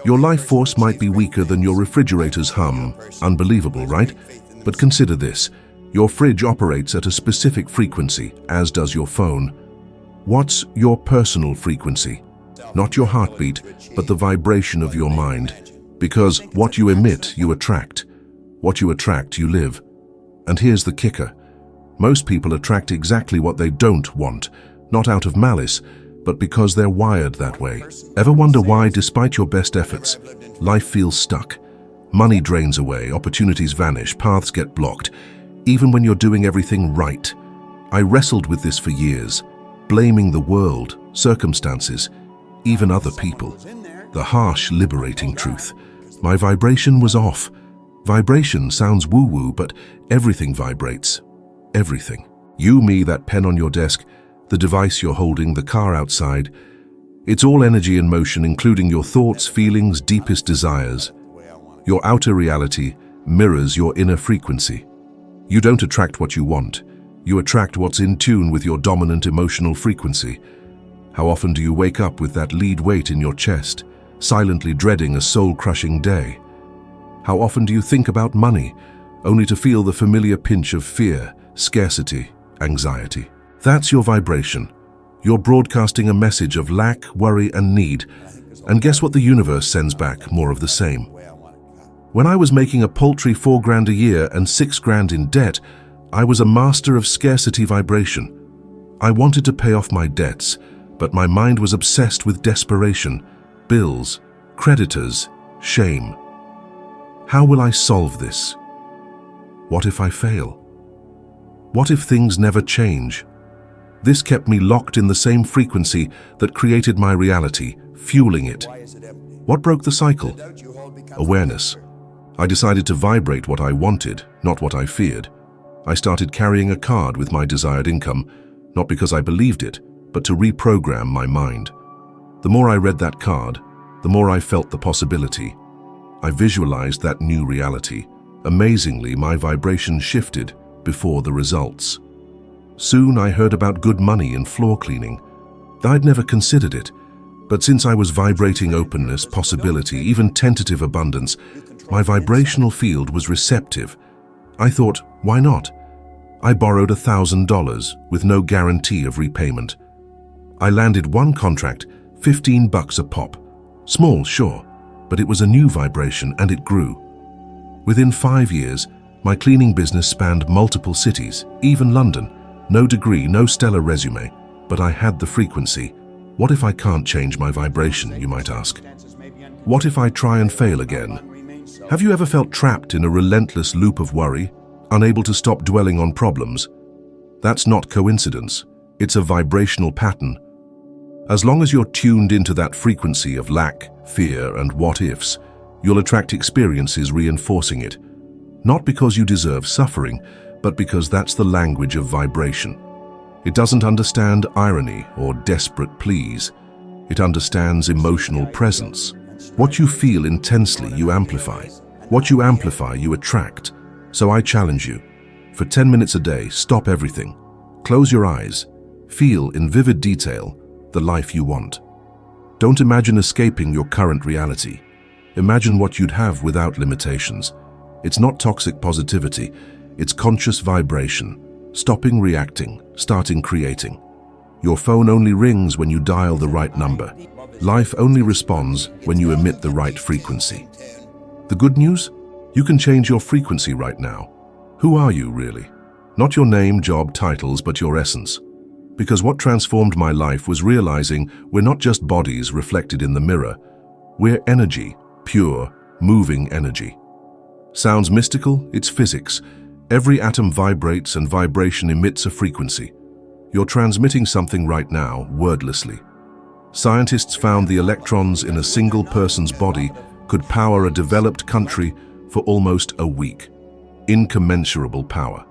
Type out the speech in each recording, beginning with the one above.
Your life force might be weaker than your refrigerator's hum. Unbelievable, right? But consider this. Your fridge operates at a specific frequency, as does your phone. What's your personal frequency? Not your heartbeat, but the vibration of your mind. Because what you emit, you attract. What you attract, you live. And here's the kicker. Most people attract exactly what they don't want, not out of malice, but because they're wired that way. Ever wonder why, despite your best efforts, life feels stuck? Money drains away, opportunities vanish, paths get blocked, even when you're doing everything right. I wrestled with this for years, blaming the world, circumstances, even other people. The harsh, liberating truth. My vibration was off. Vibration sounds woo-woo, but everything vibrates. Everything. You, me, that pen on your desk, the device you're holding, the car outside. It's all energy in motion, including your thoughts, feelings, deepest desires. Your outer reality mirrors your inner frequency. You don't attract what you want. You attract what's in tune with your dominant emotional frequency. How often do you wake up with that lead weight in your chest, silently dreading a soul-crushing day? How often do you think about money, only to feel the familiar pinch of fear, scarcity, anxiety? That's your vibration. You're broadcasting a message of lack, worry, and need. And guess what the universe sends back? More of the same. When I was making a paltry $4,000 a year and $6,000 in debt, I was a master of scarcity vibration. I wanted to pay off my debts, but my mind was obsessed with desperation, bills, creditors, shame. How will I solve this? What if I fail? What if things never change? This kept me locked in the same frequency that created my reality, fueling it. What broke the cycle? Awareness. I decided to vibrate what I wanted, not what I feared. I started carrying a card with my desired income, not because I believed it, but to reprogram my mind. The more I read that card, the more I felt the possibility. I visualized that new reality. Amazingly, my vibration shifted before the results. Soon I heard about good money in floor cleaning. I'd never considered it, but since I was vibrating openness, possibility, even tentative abundance, my vibrational field was receptive. I thought, why not? I borrowed $1,000 with no guarantee of repayment. I landed one contract, $15 a pop. Small, sure, but it was a new vibration and it grew. Within 5 years, my cleaning business spanned multiple cities, even London. No degree, no stellar resume, but I had the frequency. What if I can't change my vibration, you might ask? What if I try and fail again? Have you ever felt trapped in a relentless loop of worry, unable to stop dwelling on problems? That's not coincidence. It's a vibrational pattern. As long as you're tuned into that frequency of lack, fear, and what-ifs, you'll attract experiences reinforcing it. Not because you deserve suffering, but because that's the language of vibration. It doesn't understand irony or desperate pleas. It understands emotional presence. What you feel intensely, you amplify. What you amplify, you attract. So I challenge you. For 10 minutes a day, stop everything. Close your eyes. Feel in vivid detail the life you want. Don't imagine escaping your current reality. Imagine what you'd have without limitations. It's not toxic positivity. It's conscious vibration, stopping reacting, starting creating. Your phone only rings when you dial the right number. Life only responds when you emit the right frequency. The good news? You can change your frequency right now. Who are you, really? Not your name, job, titles, but your essence. Because what transformed my life was realizing we're not just bodies reflected in the mirror. We're energy, pure, moving energy. Sounds mystical? It's physics. Every atom vibrates and vibration emits a frequency. You're transmitting something right now, wordlessly. Scientists found the electrons in a single person's body could power a developed country for almost a week. Incommensurable power.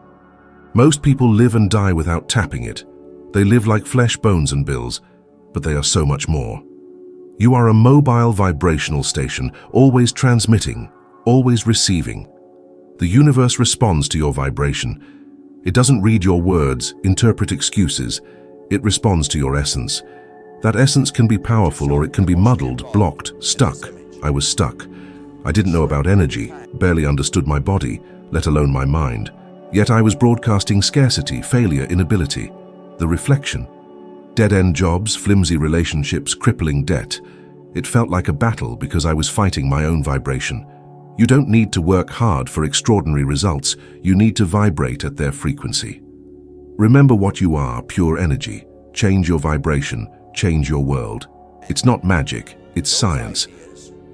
Most people live and die without tapping it. They live like flesh, bones, and bills, but they are so much more. You are a mobile vibrational station, always transmitting, always receiving. The universe responds to your vibration. It doesn't read your words, interpret excuses. It responds to your essence. That essence can be powerful or it can be muddled, blocked, stuck, I was stuck. I didn't know about energy, barely understood my body, let alone my mind. Yet I was broadcasting scarcity, failure, inability. The reflection. Dead-end jobs, flimsy relationships, crippling debt. It felt like a battle because I was fighting my own vibration. You don't need to work hard for extraordinary results. You need to vibrate at their frequency. Remember what you are, pure energy. Change your vibration, change your world. It's not magic, it's science.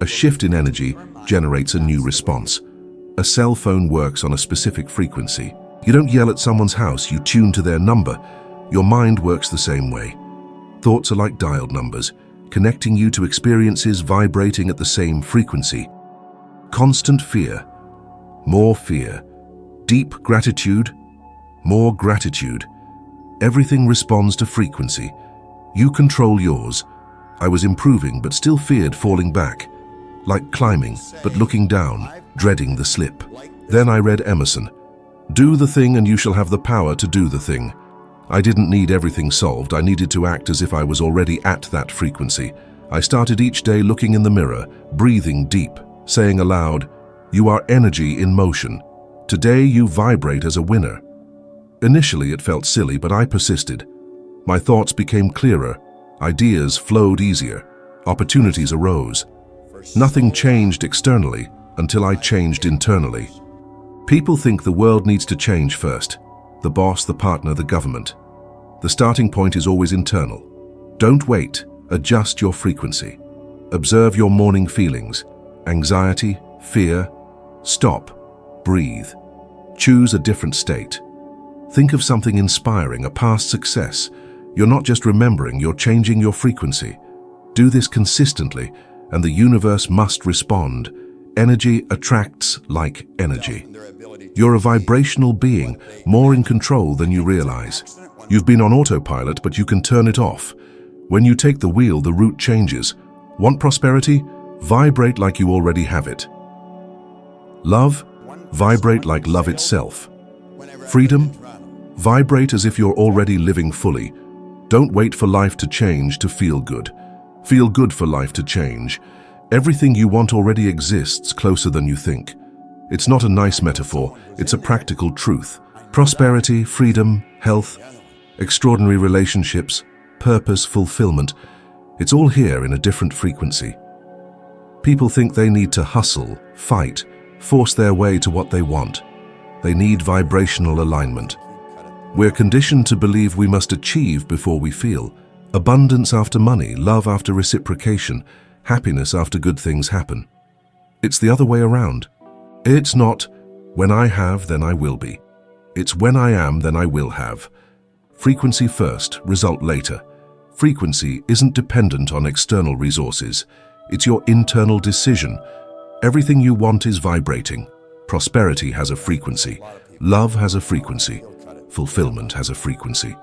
A shift in energy generates a new response. A cell phone works on a specific frequency. You don't yell at someone's house, you tune to their number. Your mind works the same way. Thoughts are like dialed numbers, connecting you to experiences vibrating at the same frequency. Constant fear, more fear. Deep gratitude, more gratitude. Everything responds to frequency. You control yours. I was improving but still feared falling back. Like climbing, but looking down, dreading the slip. Then I read Emerson. Do the thing and you shall have the power to do the thing. I didn't need everything solved. I needed to act as if I was already at that frequency. I started each day looking in the mirror, breathing deep, saying aloud, "You are energy in motion. Today you vibrate as a winner." Initially it felt silly, but I persisted. My thoughts became clearer, ideas flowed easier, opportunities arose. Nothing changed externally until I changed internally. People think the world needs to change first. The boss, the partner, the government. The starting point is always internal. Don't wait, adjust your frequency. Observe your morning feelings. Anxiety, fear. Stop, breathe. Choose a different state. Think of something inspiring, a past success. You're not just remembering, you're changing your frequency. Do this consistently, and the universe must respond. Energy attracts like energy. You're a vibrational being, more in control than you realize. You've been on autopilot, but you can turn it off. When you take the wheel, the route changes. Want prosperity? Vibrate like you already have it. Love? Vibrate like love itself. Freedom? Vibrate as if you're already living fully. Don't wait for life to change to feel good. Feel good for life to change. Everything you want already exists closer than you think. It's not a nice metaphor, it's a practical truth. Prosperity, freedom, health, extraordinary relationships, purpose, fulfillment. It's all here in a different frequency. People think they need to hustle, fight, force their way to what they want. They need vibrational alignment. We're conditioned to believe we must achieve before we feel. Abundance after money, love after reciprocation, happiness after good things happen. It's the other way around. It's not, when I have, then I will be. It's when I am, then I will have. Frequency first, result later. Frequency isn't dependent on external resources. It's your internal decision. Everything you want is vibrating. Prosperity has a frequency. Love has a frequency. Fulfillment has a frequency.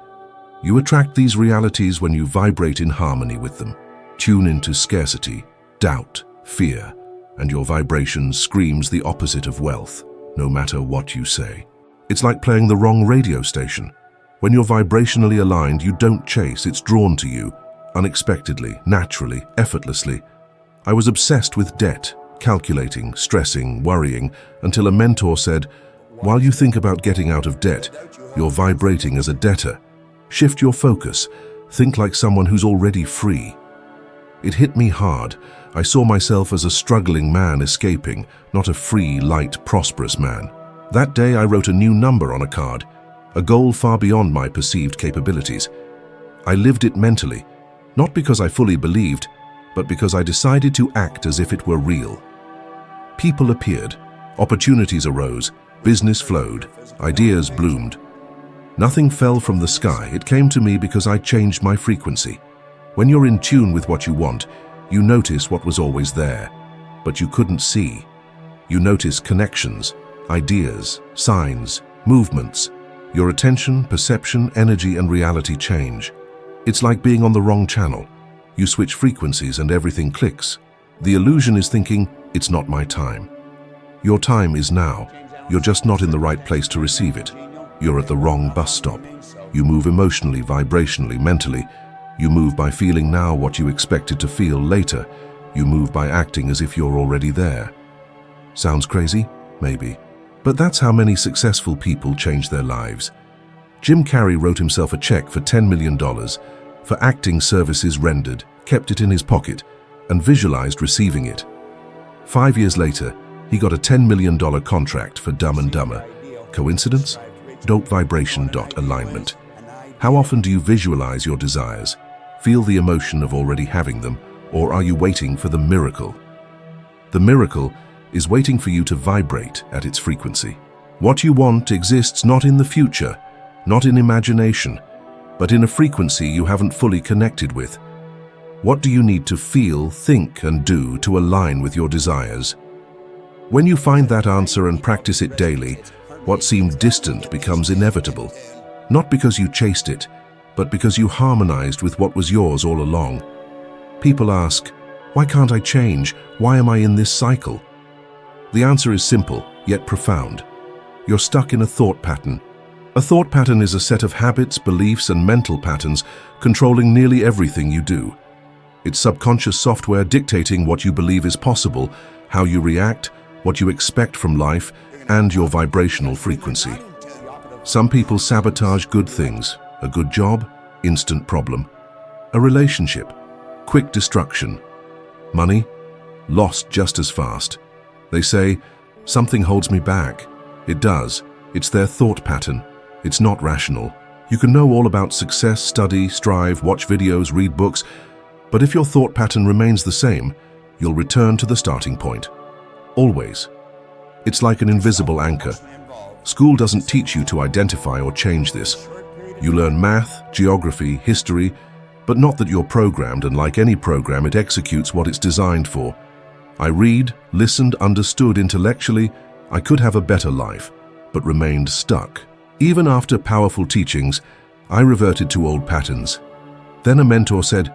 You attract these realities when you vibrate in harmony with them. Tune into scarcity, doubt, fear, and your vibration screams the opposite of wealth, no matter what you say. It's like playing the wrong radio station. When you're vibrationally aligned, you don't chase, it's drawn to you, unexpectedly, naturally, effortlessly. I was obsessed with debt, calculating, stressing, worrying, until a mentor said, "While you think about getting out of debt, you're vibrating as a debtor. Shift your focus. Think like someone who's already free." It hit me hard. I saw myself as a struggling man escaping, not a free, light, prosperous man. That day I wrote a new number on a card, a goal far beyond my perceived capabilities. I lived it mentally, not because I fully believed, but because I decided to act as if it were real. People appeared, opportunities arose, business flowed, ideas bloomed. Nothing fell from the sky, it came to me because I changed my frequency. When you're in tune with what you want, you notice what was always there, but you couldn't see. You notice connections, ideas, signs, movements. Your attention, perception, energy, and reality change. It's like being on the wrong channel. You switch frequencies and everything clicks. The illusion is thinking, it's not my time. Your time is now. You're just not in the right place to receive it. You're at the wrong bus stop. You move emotionally, vibrationally, mentally. You move by feeling now what you expected to feel later. You move by acting as if you're already there. Sounds crazy? Maybe. But that's how many successful people change their lives. Jim Carrey wrote himself a check for $10 million for acting services rendered, kept it in his pocket, and visualized receiving it. 5 years later, he got a $10 million contract for Dumb and Dumber. Coincidence? Vibration. Alignment. How often do you visualize your desires? Feel the emotion of already having them, or are you waiting for the miracle? The miracle is waiting for you to vibrate at its frequency. What you want exists not in the future, not in imagination, but in a frequency you haven't fully connected with. What do you need to feel, think, and do to align with your desires? When you find that answer and practice it daily, what seemed distant becomes inevitable. Not because you chased it, but because you harmonized with what was yours all along. People ask, why can't I change? Why am I in this cycle? The answer is simple, yet profound. You're stuck in a thought pattern. A thought pattern is a set of habits, beliefs, and mental patterns controlling nearly everything you do. It's subconscious software dictating what you believe is possible, how you react, what you expect from life, and your vibrational frequency. Some people sabotage good things: a good job, instant problem; a relationship, quick destruction; money, lost just as fast. They say, something holds me back. It does. It's their thought pattern. It's not rational. You can know all about success, study, strive, watch videos, read books, but if your thought pattern remains the same, you'll return to the starting point. Always. It's like an invisible anchor. School doesn't teach you to identify or change this. You learn math, geography, history, but not that you're programmed, and like any program, it executes what it's designed for. I read, listened, understood intellectually. I could have a better life, but remained stuck. Even after powerful teachings, I reverted to old patterns. Then a mentor said,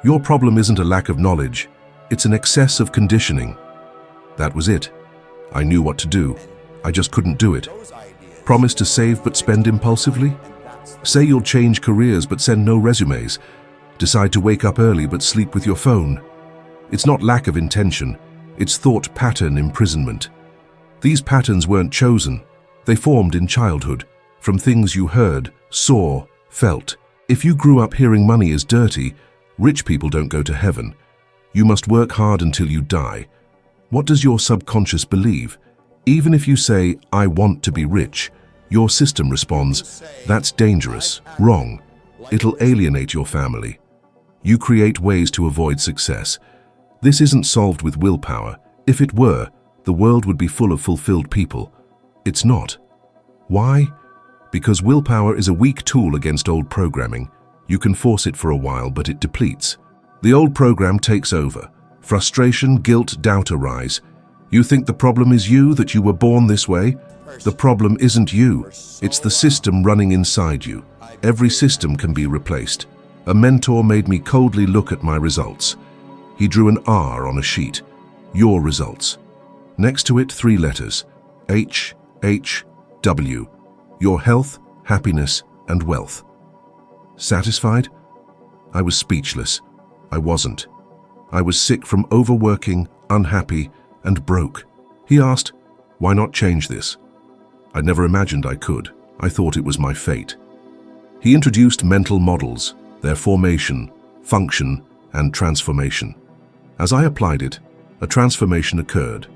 "Your problem isn't a lack of knowledge, it's an excess of conditioning." That was it. I knew what to do. I just couldn't do it. Promise to save but spend impulsively? Say you'll change careers but send no resumes. Decide to wake up early but sleep with your phone. It's not lack of intention, it's thought pattern imprisonment. These patterns weren't chosen. They formed in childhood, from things you heard, saw, felt. If you grew up hearing money is dirty, rich people don't go to heaven. You must work hard until you die. What does your subconscious believe? Even if you say, I want to be rich, your system responds, that's dangerous, wrong. It'll alienate your family. You create ways to avoid success. This isn't solved with willpower. If it were, the world would be full of fulfilled people. It's not. Why? Because willpower is a weak tool against old programming. You can force it for a while, but it depletes. The old program takes over. Frustration, guilt, doubt arise. You think the problem is you, that you were born this way? The problem isn't you. It's the system running inside you. Every system can be replaced. A mentor made me coldly look at my results. He drew an R on a sheet. Your results. Next to it, 3 letters. H, H, W. Your health, happiness, and wealth. Satisfied? I was speechless. I wasn't. I was sick from overworking, unhappy, and broke. He asked, why not change this? I never imagined I could. I thought it was my fate. He introduced mental models, their formation, function, and transformation. As I applied it, a transformation occurred.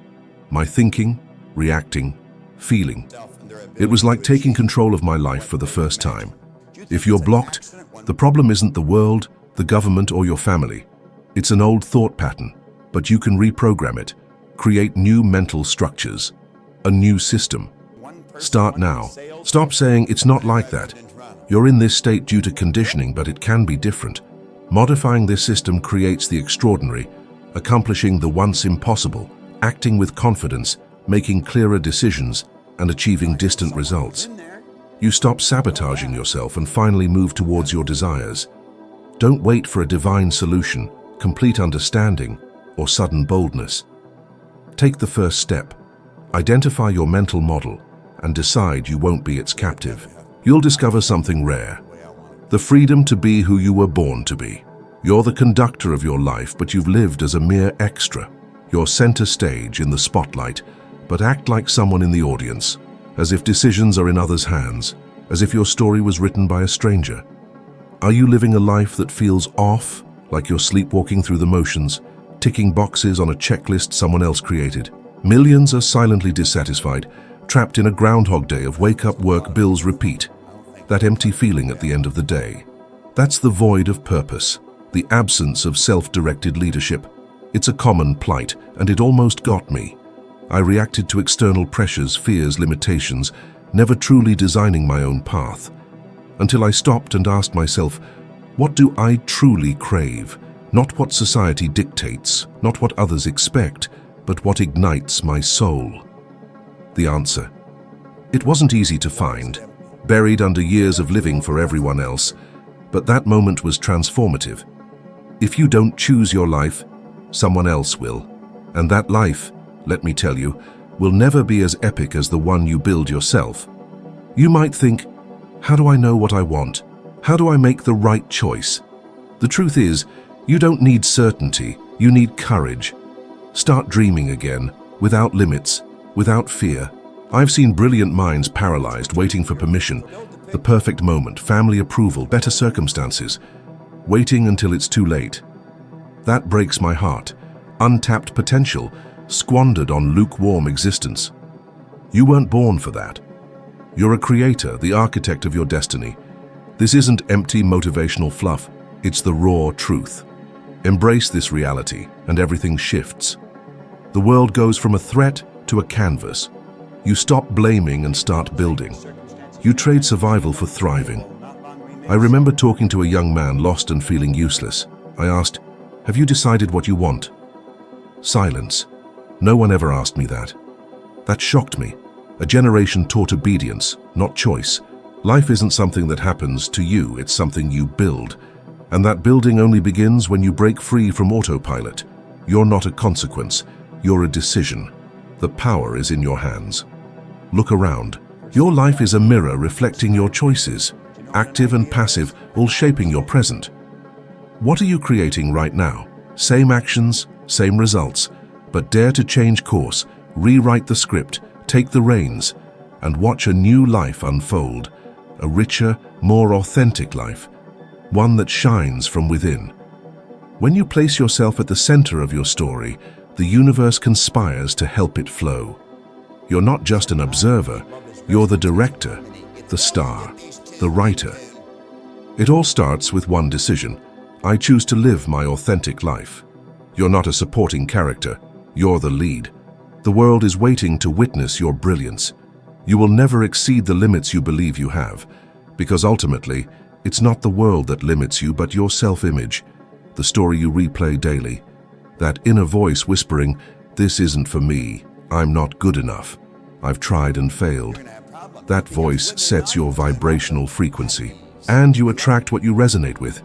My thinking, reacting, feeling. It was like taking control of my life for the first time. If you're blocked, the problem isn't the world, the government, or your family. It's an old thought pattern, but you can reprogram it, create new mental structures, a new system. Start now. Stop saying it's not like that. You're in this state due to conditioning, but it can be different. Modifying this system creates the extraordinary, accomplishing the once impossible, acting with confidence, making clearer decisions, and achieving distant results. You stop sabotaging yourself and finally move towards your desires. Don't wait for a divine solution, complete understanding, or sudden boldness. Take the first step. Identify your mental model and decide you won't be its captive. You'll discover something rare: the freedom to be who you were born to be. You're the conductor of your life, but you've lived as a mere extra. You're center stage in the spotlight, but act like someone in the audience, as if decisions are in others' hands, as if your story was written by a stranger. Are you living a life that feels off, like you're sleepwalking through the motions, ticking boxes on a checklist someone else created? Millions are silently dissatisfied, trapped in a Groundhog Day of wake up, work, bills, repeat. That empty feeling at the end of the day. That's the void of purpose, the absence of self-directed leadership. It's a common plight, and it almost got me. I reacted to external pressures, fears, limitations, never truly designing my own path. Until I stopped and asked myself, what do I truly crave? Not what society dictates, not what others expect, but what ignites my soul. The answer. It wasn't easy to find, buried under years of living for everyone else, but that moment was transformative. If you don't choose your life, someone else will. And that life, let me tell you, will never be as epic as the one you build yourself. You might think, how do I know what I want? How do I make the right choice? The truth is, you don't need certainty, you need courage. Start dreaming again, without limits, without fear. I've seen brilliant minds paralyzed, waiting for permission, the perfect moment, family approval, better circumstances, waiting until it's too late. That breaks my heart. Untapped potential, squandered on lukewarm existence. You weren't born for that. You're a creator, the architect of your destiny. This isn't empty motivational fluff, it's the raw truth. Embrace this reality, and everything shifts. The world goes from a threat to a canvas. You stop blaming and start building. You trade survival for thriving. I remember talking to a young man lost and feeling useless. I asked, have you decided what you want? Silence. No one ever asked me that. That shocked me. A generation taught obedience, not choice. Life isn't something that happens to you, it's something you build. And that building only begins when you break free from autopilot. You're not a consequence, you're a decision. The power is in your hands. Look around. Your life is a mirror reflecting your choices, active and passive, all shaping your present. What are you creating right now? Same actions, same results, but dare to change course, rewrite the script, take the reins, and watch a new life unfold, a richer, more authentic life, one that shines from within. When you place yourself at the center of your story, the universe conspires to help it flow. You're not just an observer, you're the director, the star, the writer. It all starts with one decision. I choose to live my authentic life. You're not a supporting character, you're the lead. The world is waiting to witness your brilliance. You will never exceed the limits you believe you have, because ultimately, it's not the world that limits you, but your self-image, the story you replay daily. That inner voice whispering, this isn't for me, I'm not good enough, I've tried and failed. That voice sets your vibrational frequency, and you attract what you resonate with.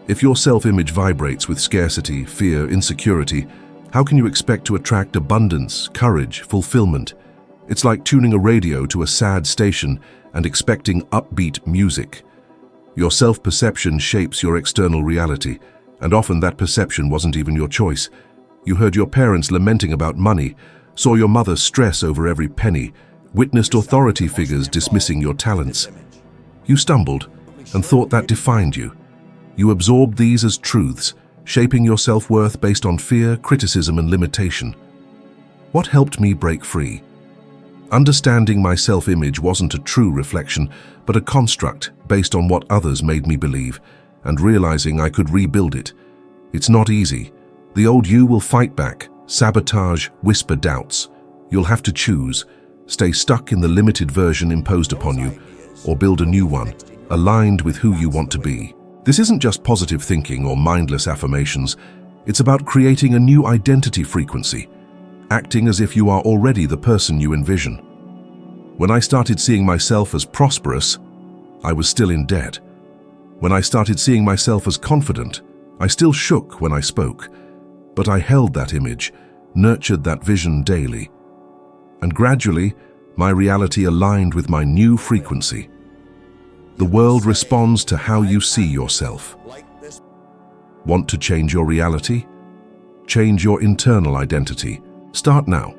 If your self-image vibrates with scarcity, fear, insecurity, how can you expect to attract abundance, courage, fulfillment? It's like tuning a radio to a sad station and expecting upbeat music. Your self-perception shapes your external reality, and often that perception wasn't even your choice. You heard your parents lamenting about money, saw your mother stress over every penny, witnessed authority figures dismissing your talents. You stumbled and thought that defined you. You absorbed these as truths, shaping your self-worth based on fear, criticism, and limitation. What helped me break free? Understanding my self-image wasn't a true reflection, but a construct based on what others made me believe, and realizing I could rebuild it. It's not easy. The old you will fight back, sabotage, whisper doubts. You'll have to choose. Stay stuck in the limited version imposed upon you, or build a new one, aligned with who you want to be. This isn't just positive thinking or mindless affirmations. It's about creating a new identity frequency, acting as if you are already the person you envision. When I started seeing myself as prosperous, I was still in debt. When I started seeing myself as confident, I still shook when I spoke. But I held that image, nurtured that vision daily. And gradually, my reality aligned with my new frequency. The world responds to how you see yourself. Want to change your reality? Change your internal identity. Start now.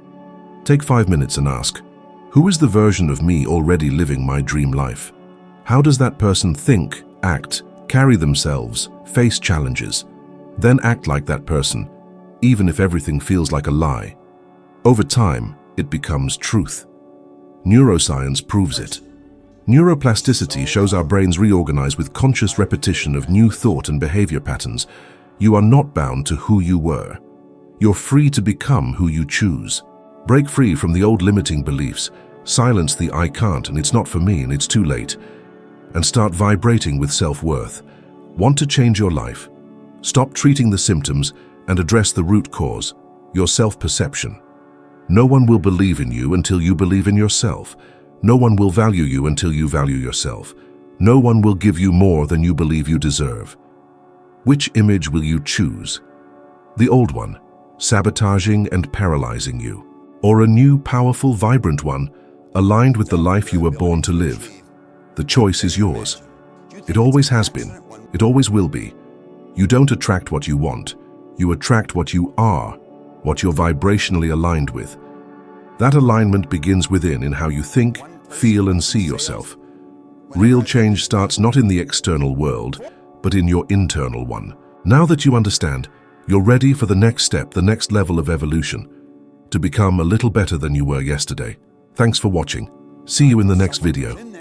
Take 5 minutes and ask, who is the version of me already living my dream life? How does that person think, act, carry themselves, face challenges? Then act like that person, even if everything feels like a lie. Over time, it becomes truth. Neuroscience proves it. Neuroplasticity shows our brains reorganize with conscious repetition of new thought and behavior patterns. You are not bound to who you were. You're free to become who you choose. Break free from the old limiting beliefs. Silence the I can't and it's not for me and it's too late. And start vibrating with self-worth. Want to change your life? Stop treating the symptoms and address the root cause, your self-perception. No one will believe in you until you believe in yourself. No one will value you until you value yourself. No one will give you more than you believe you deserve. Which image will you choose? The old one, sabotaging and paralyzing you, or a new, powerful, vibrant one, aligned with the life you were born to live? The choice is yours. It always has been. It always will be. You don't attract what you want. You attract what you are, what you're vibrationally aligned with. That alignment begins within in how you think, feel, and see yourself. Real change starts not in the external world, but in your internal one. Now that you understand, you're ready for the next step, the next level of evolution, to become a little better than you were yesterday. Thanks for watching. See you in the next video.